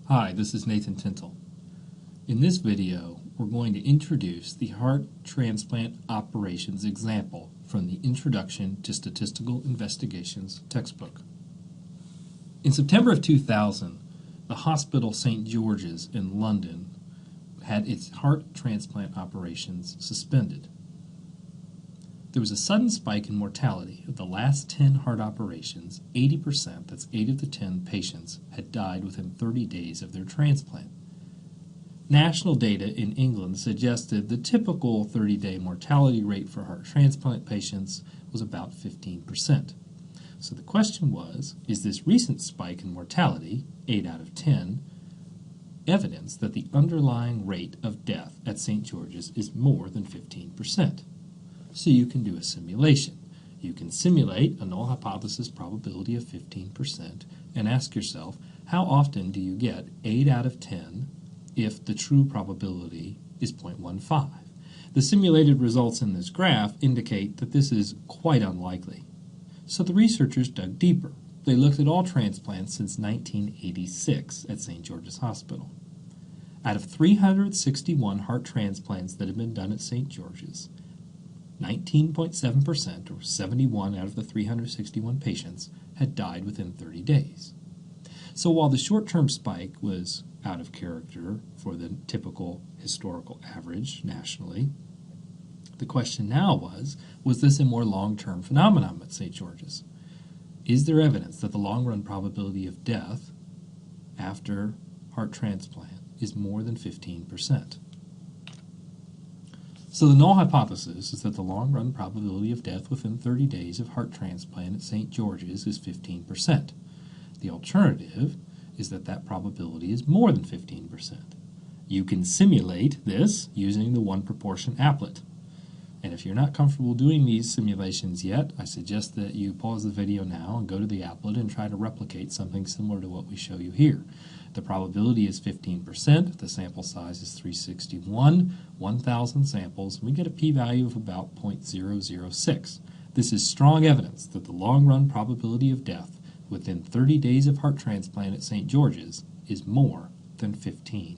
Hi, this is Nathan Tintle. In this video, we're going to introduce the heart transplant operations example from the Introduction to Statistical Investigations textbook. In September of 2000, the Hospital St. George's in London had its heart transplant operations suspended. There was a sudden spike in mortality. Of the last 10 heart operations, 80%, that's 8 of the 10 patients, had died within 30 days of their transplant. National data in England suggested the typical 30-day mortality rate for heart transplant patients was about 15%. So the question was, is this recent spike in mortality, 8 out of 10, evidence that the underlying rate of death at St. George's is more than 15%? So you can do a simulation. You can simulate a null hypothesis probability of 15% and ask yourself, how often do you get 8 out of 10 if the true probability is 0.15? The simulated results in this graph indicate that this is quite unlikely. So the researchers dug deeper. They looked at all transplants since 1986 at St. George's Hospital. Out of 361 heart transplants that have been done at St. George's, 19.7%, or 71 out of the 361 patients, had died within 30 days. So while the short-term spike was out of character for the typical historical average nationally, the question now was this a more long-term phenomenon at St. George's? Is there evidence that the long-run probability of death after heart transplant is more than 15%? So the null hypothesis is that the long-run probability of death within 30 days of heart transplant at St. George's is 15%. The alternative is that that probability is more than 15%. You can simulate this using the one proportion applet. And if you're not comfortable doing these simulations yet, I suggest that you pause the video now and go to the applet and try to replicate something similar to what we show you here. The probability is 15%, the sample size is 361, 1,000 samples, and we get a p-value of about 0.006. This is strong evidence that the long-run probability of death within 30 days of heart transplant at St. George's is more than 15%.